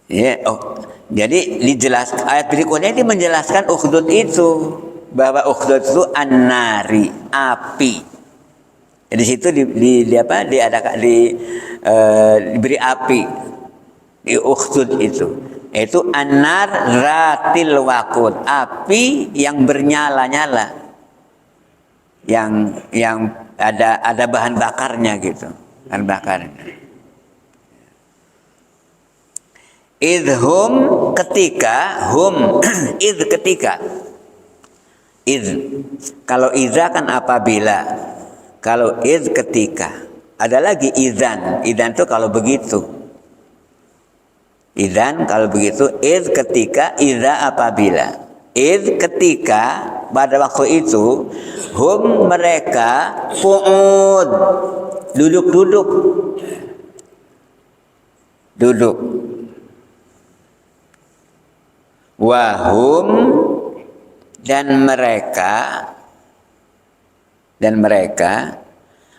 Ya, jadi ayat berikutnya ini menjelaskan ukhdud itu, bahwa ukhdud itu an-nari, api. Di situ diberi api di ukhdud itu. Itu an-nar ratil waqud, api yang bernyala-nyala. Yang ada bahan bakarnya gitu. Bahan bakarnya. Idhum ketika hum ketika kalau idza kan apabila, kalau ketika, ada lagi idzan itu kalau begitu, idzan kalau begitu, ketika, idza apabila, ketika pada waktu itu, hum mereka qu'ud duduk wahum dan mereka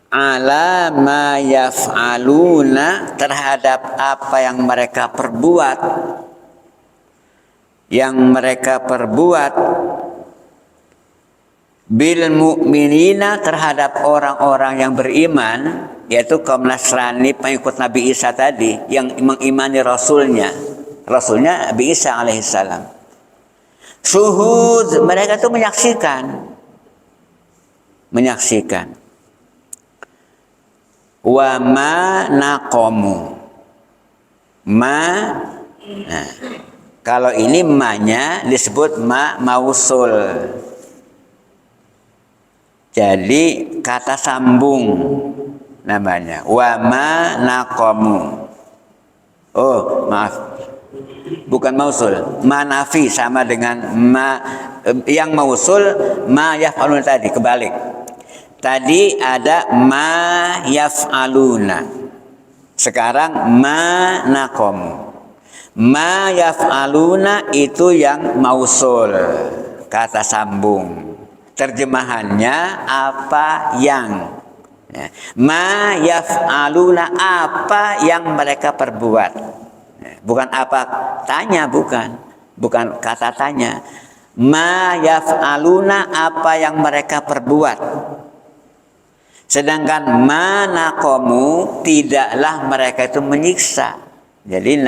ala ma yaf'aluna terhadap apa yang mereka perbuat bil mu'minina terhadap orang-orang yang beriman, yaitu kaum Nasrani pengikut Nabi Isa tadi yang mengimani Rasulnya Nabi Isa alaihissalam. Syuhud, mereka itu menyaksikan. Wa ma naqamu. Nah, kalau ini ma-nya disebut ma mausul. Jadi kata sambung namanya. Wa ma naqamu. Oh, maaf. Bukan mausul, manafi sama dengan ma yang mausul ma yaf'aluna tadi, kebalik. Tadi ada ma yaf'aluna. Sekarang ma naqamu. Ma yaf'aluna itu yang mausul, kata sambung. Terjemahannya apa yang. Ma yaf'aluna apa yang mereka perbuat. Bukan apa tanya, bukan kata tanya. Ma yaf'aluna apa yang mereka perbuat. Sedangkan ma naqamu tidaklah mereka itu menyiksa. Jadi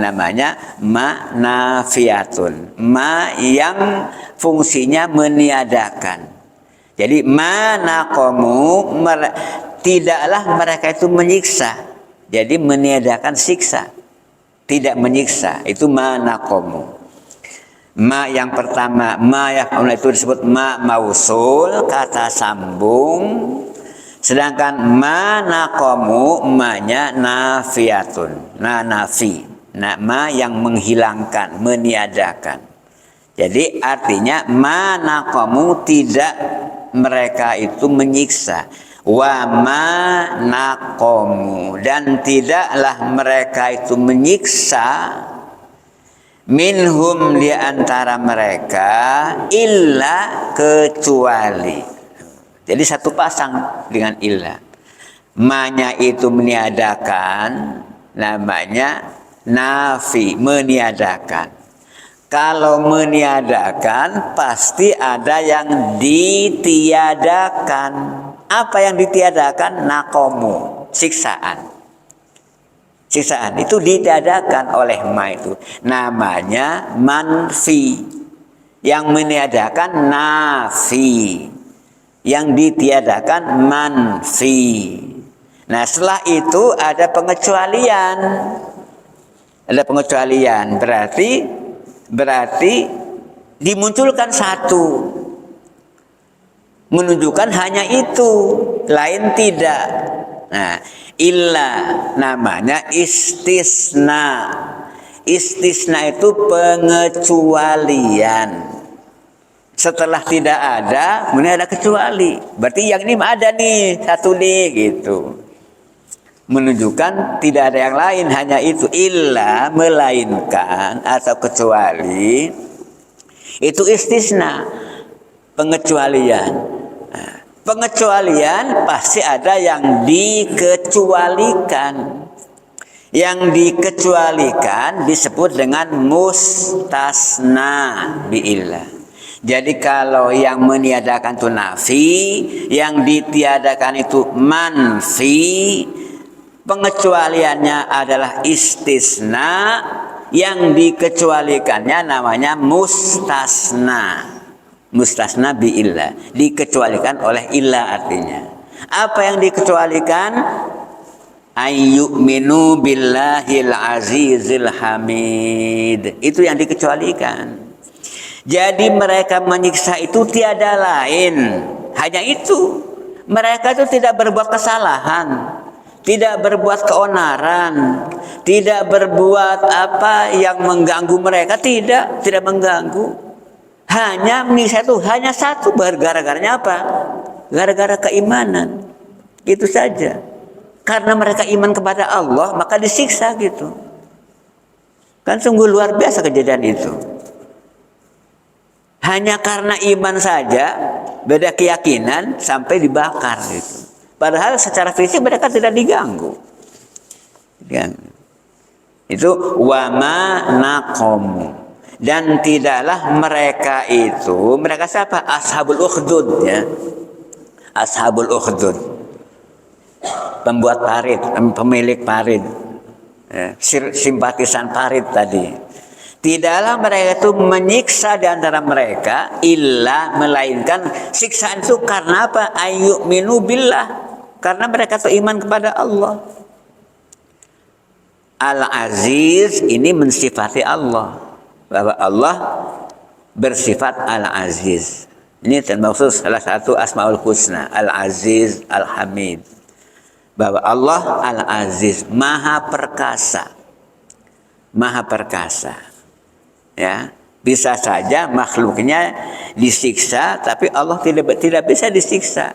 namanya ma nafiyatun. Ma yang fungsinya meniadakan. Jadi ma naqamu tidaklah mereka itu menyiksa. Jadi meniadakan siksa. Tidak menyiksa, itu ma naqamu. Ma yang pertama, ma yaf'aluna itu disebut ma mausul, kata sambung. Sedangkan ma naqamu, ma-nya nafiyatun, nafi. Ma yang menghilangkan, meniadakan. Jadi artinya ma naqamu tidak mereka itu menyiksa. Wa ma naqamu dan tidaklah mereka itu menyiksa minhum di antara mereka illa kecuali. Jadi satu pasang dengan illa. Ma-nya itu meniadakan, namanya nafi, meniadakan. Kalau meniadakan pasti ada yang ditiadakan. Apa yang ditiadakan? Naqamu, siksaan. Siksaan itu ditiadakan oleh ma itu. Namanya manfi. Yang meniadakan nafi. Yang ditiadakan manfi. Nah, setelah itu ada pengecualian. Ada pengecualian, berarti dimunculkan satu. Menunjukkan hanya itu, lain tidak. Nah, illa namanya istisna. Istisna itu pengecualian. Setelah tidak ada, kemudian ada kecuali. Berarti yang ini ada nih, satu nih gitu. Menunjukkan tidak ada yang lain, hanya itu. Illa melainkan atau kecuali. Itu istisna, pengecualian. Pengecualian pasti ada yang dikecualikan. Yang dikecualikan disebut dengan mustasna biillah. Jadi kalau yang meniadakan itu nafi, yang ditiadakan itu manfi, pengecualiannya adalah istisna, yang dikecualikannya namanya mustasna. Mustasna biillah, dikecualikan oleh illah artinya. Apa yang dikecualikan? Ayyuminu billahil azizil hamid. Itu yang dikecualikan. Jadi mereka menyiksa itu tiada lain, hanya itu. Mereka itu tidak berbuat kesalahan, tidak berbuat keonaran, tidak berbuat apa yang mengganggu mereka, tidak mengganggu. Hanya menyiksa itu hanya satu, gara-garanya apa? Gara-gara keimanan. Itu saja. Karena mereka iman kepada Allah, maka disiksa gitu. Kan sungguh luar biasa kejadian itu. Hanya karena iman saja, beda keyakinan sampai dibakar gitu. Padahal secara fisik mereka tidak diganggu. Itu wama naqomu. Dan tidaklah mereka itu, mereka siapa? Ashabul ukhdud ya. Ashabul ukhdud. Pembuat parit, pemilik parit. Ya, simpatisan parit tadi. Tidaklah mereka itu menyiksa di antara mereka illa melainkan siksaan itu karena apa? Ayyuminu billah, karena mereka itu iman kepada Allah. Al-Aziz ini mensifati Allah, bahwa Allah bersifat Al-Aziz. Ini termasuk salah satu Asmaul Husna, Al-Aziz, Al-Hamid. Bahwa Allah Al-Aziz, Maha Perkasa. Maha Perkasa. Ya, bisa saja makhluknya disiksa, tapi Allah tidak bisa disiksa.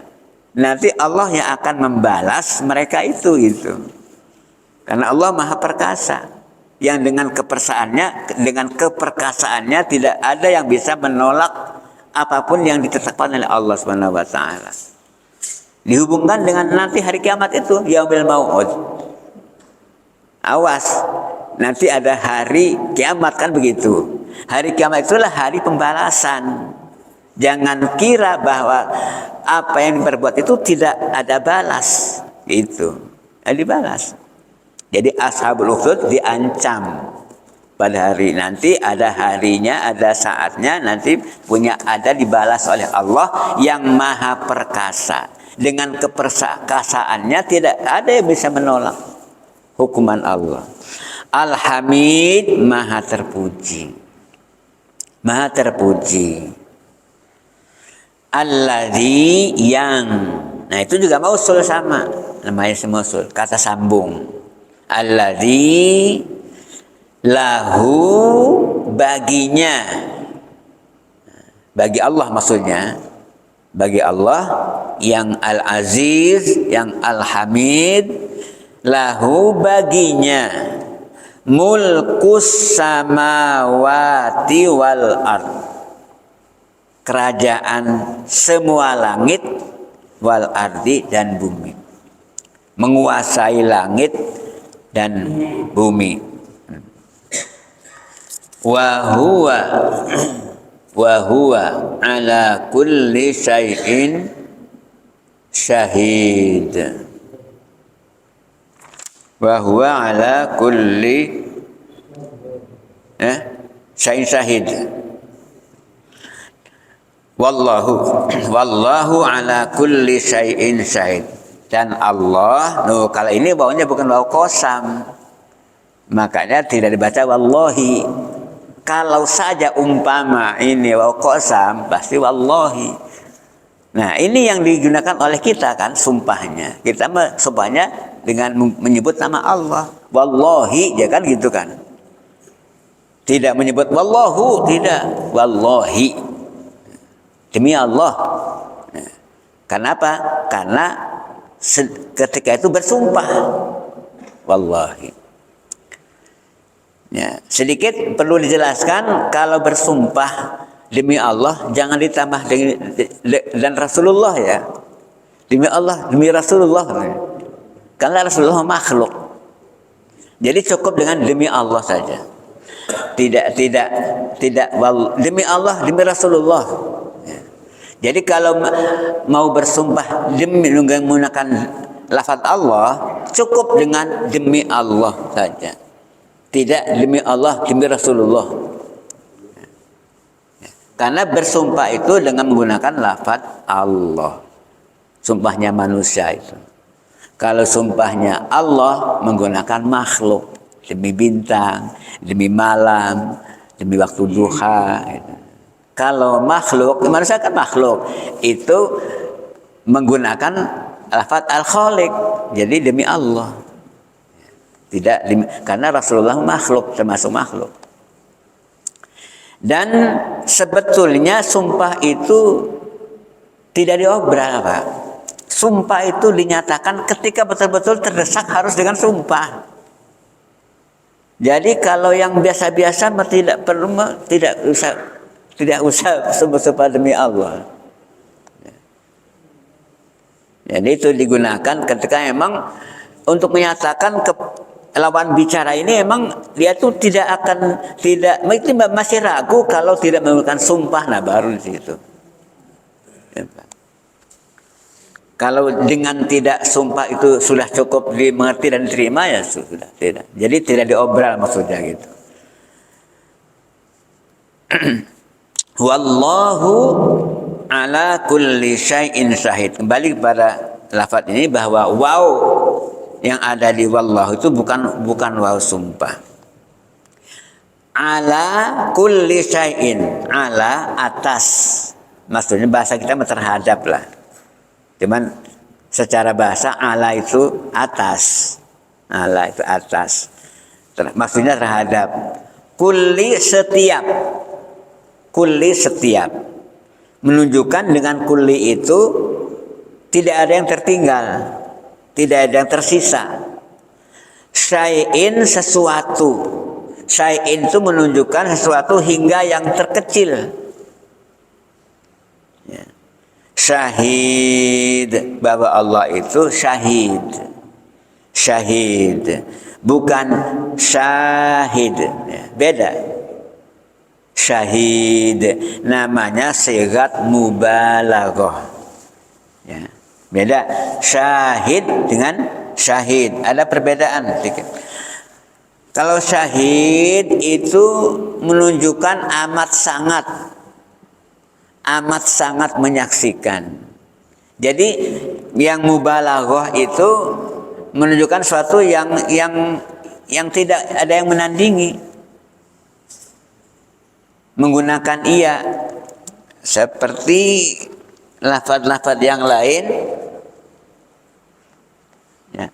Nanti Allah yang akan membalas mereka itu gitu. Karena Allah Maha Perkasa, yang dengan keperkasaannya tidak ada yang bisa menolak apapun yang ditetapkan oleh Allah Subhanahu wa taala. Dihubungkan dengan nanti hari kiamat itu, yaumil mau'ud. Awas, nanti ada hari kiamat kan begitu. Hari kiamat itulah hari pembalasan. Jangan kira bahwa apa yang diperbuat itu tidak ada balas. Itu ada dibalas. Jadi ashabul ukhdud diancam pada hari nanti, ada harinya, ada saatnya, nanti ada dibalas oleh Allah yang Maha Perkasa. Dengan keperkasaannya tidak ada yang bisa menolak hukuman Allah. Al-Hamid, Maha terpuji. Maha terpuji. Alladzi yang. Nah, itu juga mausul sama. Namanya mausul, kata sambung. Alladzi lahu, baginya. Bagi Allah maksudnya. Bagi Allah yang Al-Aziz, yang Al-Hamid, lahu baginya mulkus samawati wal ard, kerajaan semua langit, wal ardi dan bumi, menguasai langit dan bumi. Wa huwa ala kulli syai'in syahid. Wa huwa ala kulli syai'in syahid. Wallahu ala kulli syai'in syahid. Dan Allah, kalau ini bawahnya bukan waw qasam, makanya tidak dibaca wallahi. Kalau saja umpama ini waw qasam, pasti wallahi. Nah, ini yang digunakan oleh kita kan sumpahnya. Kita sumpahnya dengan menyebut nama Allah. Wallahi, ya kan gitu kan. Tidak menyebut wallahu, tidak. Wallahi. Demi Allah. Kenapa? Karena ketika itu bersumpah. Wallahi. Ya, sedikit perlu dijelaskan, kalau bersumpah demi Allah jangan ditambah dan Rasulullah ya. Demi Allah, demi Rasulullah. Karena Rasulullah makhluk. Jadi cukup dengan demi Allah saja. Tidak demi Allah, demi Rasulullah. Ya. Jadi kalau mau bersumpah demi menggunakan lafaz Allah, cukup dengan demi Allah saja. Tidak demi Allah, demi Rasulullah. Karena bersumpah itu dengan menggunakan lafaz Allah. Sumpahnya manusia itu. Kalau sumpahnya Allah menggunakan makhluk. Demi bintang, demi malam, demi waktu duha. Gitu. Kalau makhluk, manusia kan makhluk. Itu menggunakan lafaz Al-Khaliq. Jadi demi Allah. Tidak demi, karena Rasulullah makhluk, termasuk makhluk. Dan sebetulnya sumpah itu tidak diobral, Pak. Sumpah itu dinyatakan ketika betul-betul terdesak harus dengan sumpah. Jadi kalau yang biasa-biasa tidak perlu, tidak usah sumpah demi Allah. Jadi itu digunakan ketika memang untuk menyatakan lawan bicara ini emang dia tuh masih ragu kalau tidak menggunakan sumpah, nah baru di situ. Kalau dengan tidak sumpah itu sudah cukup dimengerti dan diterima, ya sudah tidak. Jadi tidak diobral maksudnya gitu. Wallahu ala kulli syai'in syahid. Kembali kepada lafaz ini bahwa waw yang ada di wallahu itu bukan waw sumpah. Ala kulli syai'in, ala atas. Maksudnya bahasa kita terhadap lah. Cuman secara bahasa ala itu atas. Ala itu atas. Maksudnya terhadap. Kulli setiap. Kulli setiap. Menunjukkan dengan kulli itu tidak ada yang tertinggal. Tidak ada yang tersisa. Syai'in sesuatu. Syai'in itu menunjukkan sesuatu hingga yang terkecil. Ya. Syahid, bahwa Allah itu syahid. Syahid. Bukan syahid. Ya, beda. Syahid. Namanya sigat mubalaghah. Ya. Beda syahid dengan syahid. Ada perbedaan sedikit. Kalau syahid itu menunjukkan amat sangat menyaksikan. Jadi yang mubalaghah itu menunjukkan sesuatu yang tidak ada yang menandingi. Menggunakan ia seperti lafaz-lafaz yang lain. Ya.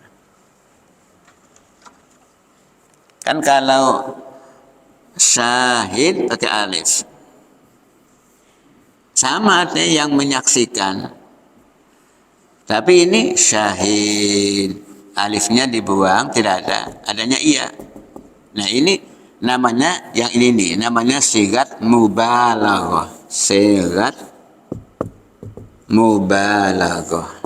Kan kalau syahid pakai alif. Sama artinya yang menyaksikan. Tapi ini syahid. Alifnya dibuang, tidak ada. Adanya iya. Nah ini namanya, yang ini nih, namanya sigat mubalaghah. Sigat mubalaghah.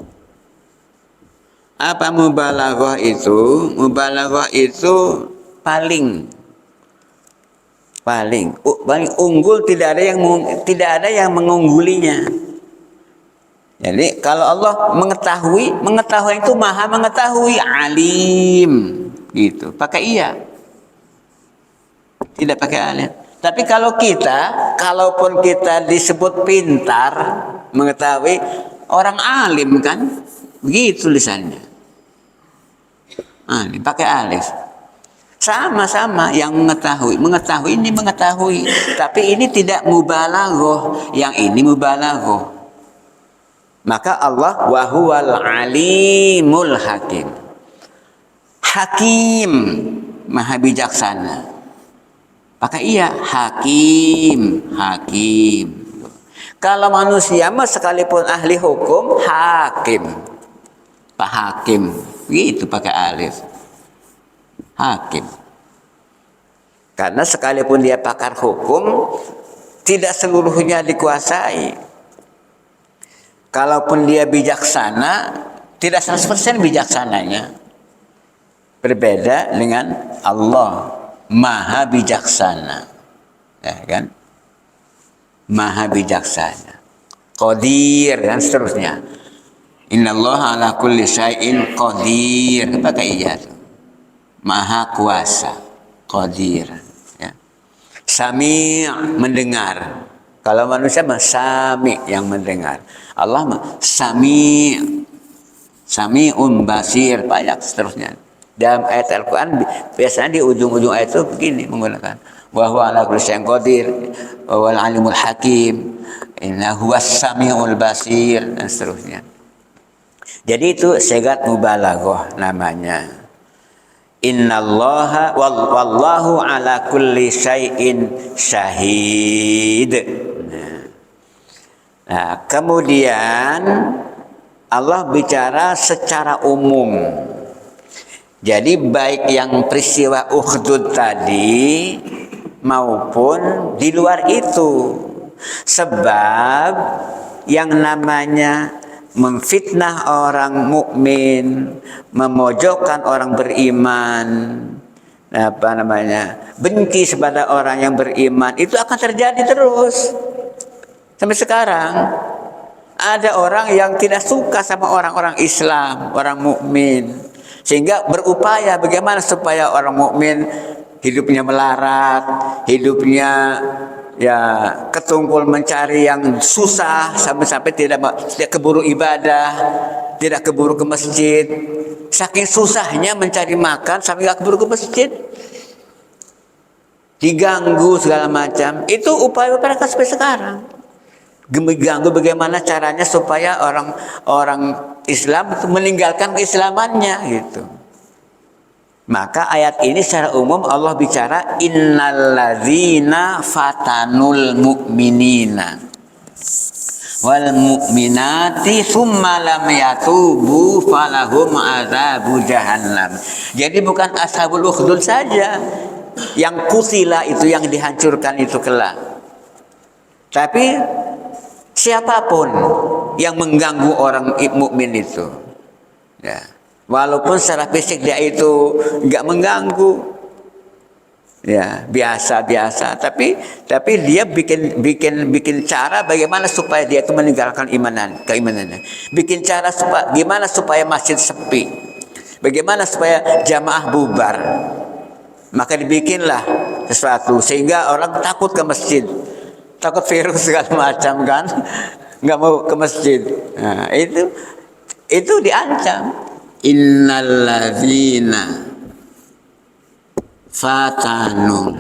Apa mubalaghah itu? Mubalaghah itu paling unggul, tidak ada yang mengunggulinya. Jadi kalau Allah mengetahui itu maha mengetahui, alim gitu. Pakai iya. Tidak pakai alif. Tapi kalau kalaupun kita disebut pintar, mengetahui, orang alim kan, begitu tulisannya. Nah, dipakai alif. Sama-sama yang mengetahui ini mengetahui, tapi ini tidak mubalaghah, yang ini mubalaghah. Maka Allah wa huwal alimul hakim. Hakim, maha bijaksana. Pakai iya, hakim. Kalau manusia mah sekalipun ahli hukum, hakim. Pak Hakim, gitu pakai alif. Hakim. Karena sekalipun dia pakar hukum, tidak seluruhnya dikuasai. Kalaupun dia bijaksana, tidak 100% bijaksananya. berbeda dengan Allah, maha bijaksana, ya kan? Maha bijaksana, qadir dan seterusnya. Innallaha ala kulli syai'in qadir, pakai iya tuh. Maha kuasa, qadir, ya. Sami' mendengar. Kalau manusia mah sami' yang mendengar. Allah mah sami', sami'un basir, banyak seterusnya. Dalam ayat Al-Quran biasanya di ujung-ujung ayat itu begini menggunakan wa huwa ala kulli syai'in qadir wa huwal alimul hakim innahu was-sami'ul basir dan seterusnya. Jadi itu sigat mubalaghah namanya. Innallaha wallahu ala kulli syai'in syahid. Nah, kemudian Allah bicara secara umum. Jadi baik yang peristiwa Ukhdud tadi maupun di luar itu. Sebab yang namanya memfitnah orang mukmin, memojokkan orang beriman, benci kepada orang yang beriman, itu akan terjadi terus. Sampai sekarang ada orang yang tidak suka sama orang-orang Islam, orang mukmin, sehingga berupaya bagaimana supaya orang mukmin hidupnya melarat, hidupnya ya ketungkul mencari yang susah, sampai-sampai tidak keburu ibadah, tidak keburu ke masjid. Saking susahnya mencari makan sampai tidak keburu ke masjid, diganggu segala macam. Itu upaya mereka sampai sekarang. Ganggu bagaimana caranya supaya orang Islam itu meninggalkan keislamannya gitu. Maka ayat ini secara umum Allah bicara innalladzina fatanul mu'minina wal mu'minati tsumma lam yatubu falahum adzabu jahannam. Jadi bukan ashabul ukhdud saja yang kutila itu, yang dihancurkan itu kelak. Tapi siapapun yang mengganggu orang mukmin itu, ya, walaupun secara fisik dia itu nggak mengganggu, ya biasa-biasa, tapi dia bikin cara bagaimana supaya dia itu meninggalkan keimanannya, bikin cara gimana supaya masjid sepi, bagaimana supaya jamaah bubar, maka dibikinlah sesuatu sehingga orang takut ke masjid, takut virus segala macam kan, nggak mau ke masjid. Nah, itu diancam. Innalladzina fatanu,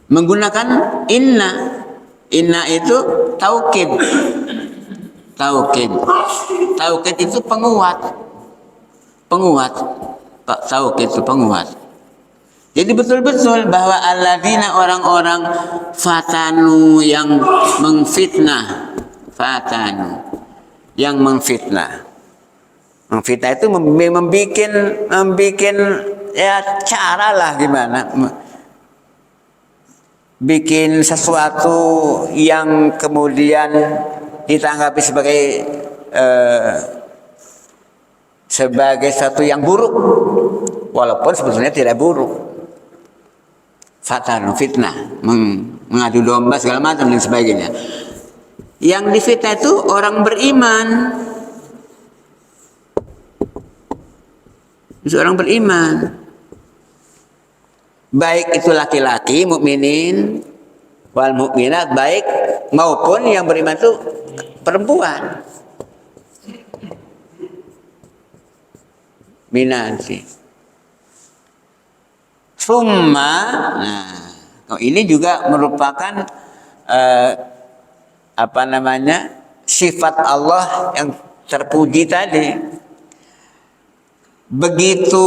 menggunakan inna itu taukid itu penguat Pak. Taukid itu penguat. Jadi betul-betul bahwa alladzina, orang-orang fatanu yang memfitnah, yang memfitnah. Memfitnah itu membikin ya cara lah gimana, bikin sesuatu yang kemudian ditanggapi sebagai sesuatu yang buruk, walaupun sebetulnya tidak buruk. Fatanu, fitnah, mengadu domba segala macam dan sebagainya. Yang difitnah itu orang beriman. Seorang beriman, baik itu laki-laki mukminin wal mukminat, baik maupun yang beriman itu perempuan. Minansi. Summa, ini juga merupakan sifat Allah yang terpuji tadi. Begitu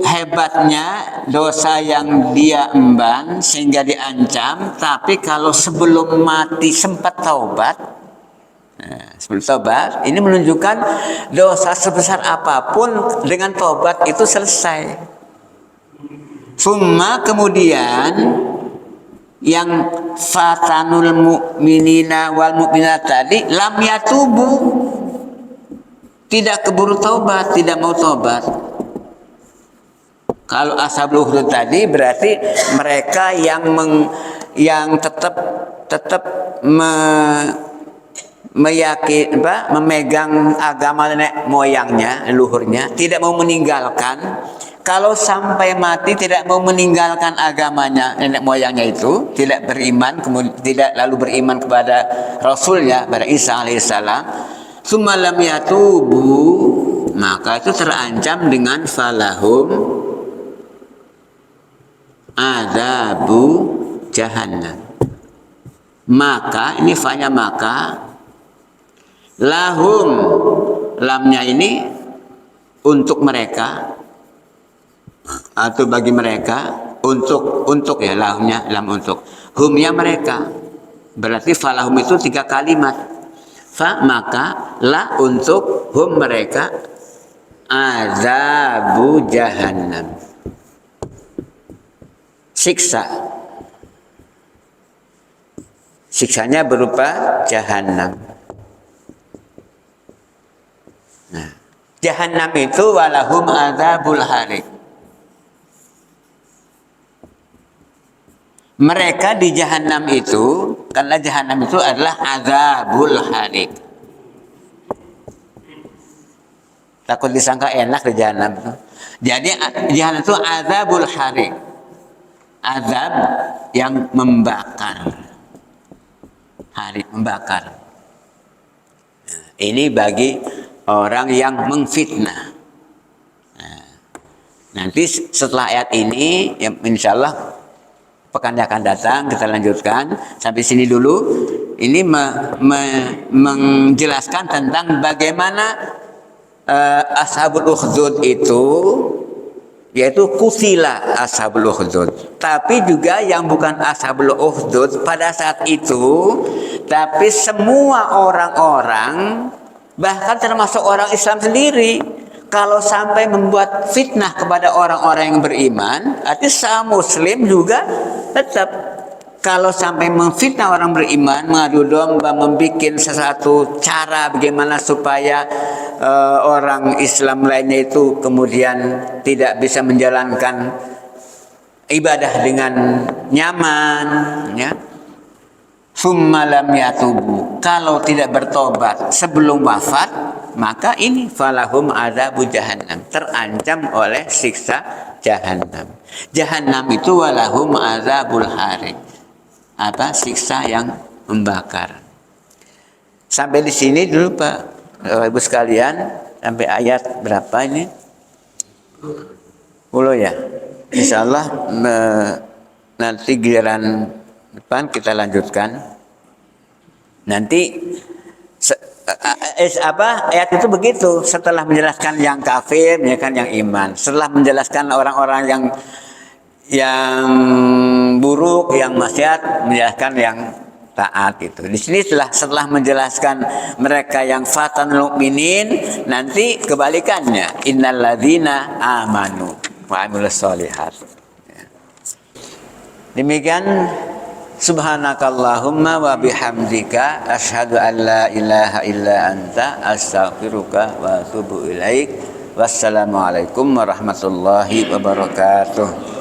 hebatnya dosa yang dia emban sehingga diancam, tapi kalau sebelum mati sempat taubat, ini menunjukkan dosa sebesar apapun dengan taubat itu selesai. Summa, kemudian yang fatanul mu'minina wal mu'minat tadi lam yatubu, tidak keburu taubat, tidak mau taubat. Kalau ashabul ukhdud tadi berarti mereka yang tetap memegang agama nenek moyangnya, leluhurnya, tidak mau meninggalkan. Kalau sampai mati tidak mau meninggalkan agamanya nenek moyangnya itu, tidak beriman, kemudian tidak lalu beriman kepada Rasulnya, pada Isa alaihissalam, sumalam yatubu, maka itu terancam dengan falahum adabu jahannam. Maka ini fa'nya maka, lahum, lamnya ini untuk mereka atau bagi mereka, untuk ya, lahumnya lam untuk, humnya mereka, berarti falahum itu 3 kalimat. Fa maka, la untuk, hum mereka, azabu jahannam, siksanya berupa jahannam. Nah, jahannam itu walahum azabul harik. Mereka di jahannam itu, karena jahannam itu adalah azabul harik. Takut disangka enak di jahannam itu. Jadi jahannam itu azabul harik. Azab yang membakar. Harik membakar. Ini bagi orang yang mengfitnah. Nah, nanti setelah ayat ini, ya insya Allah pekan yang akan datang kita lanjutkan. Sampai sini dulu. Ini menjelaskan tentang bagaimana ashabul ukhdud itu, yaitu kutila ashabul ukhdud. Tapi juga yang bukan ashabul ukhdud pada saat itu, tapi semua orang-orang, bahkan termasuk orang Islam sendiri, kalau sampai membuat fitnah kepada orang-orang yang beriman, artinya sama Muslim juga tetap, kalau sampai memfitnah orang beriman, mengadu domba, membuat sesuatu cara bagaimana supaya orang Islam lainnya itu kemudian tidak bisa menjalankan ibadah dengan nyaman, ya. Summa lam yatubu, kalau tidak bertobat sebelum wafat, maka ini falahum adzabu jahannam, terancam oleh siksa jahannam. Jahannam itu walahum adzabul harik, apa, siksa yang membakar. Sampai di sini dulu Pak Ibu sekalian, sampai ayat berapa ini? 10 ya. Insyaallah nanti giliran depan kita lanjutkan. Nanti ayat itu begitu, setelah menjelaskan yang kafir, menjelaskan yang iman, setelah menjelaskan orang-orang yang buruk, yang maksiat, menjelaskan yang taat itu. Di sini setelah menjelaskan mereka yang fatanul mukminin, nanti kebalikannya, innalladzina amanu wa amilus sholihat. Demikian. Subhanakallahumma wa bihamdika asyhadu an la ilaha illa anta astaghfiruka wa atubu ilaik. Wassalamualaikum warahmatullahi wabarakatuh.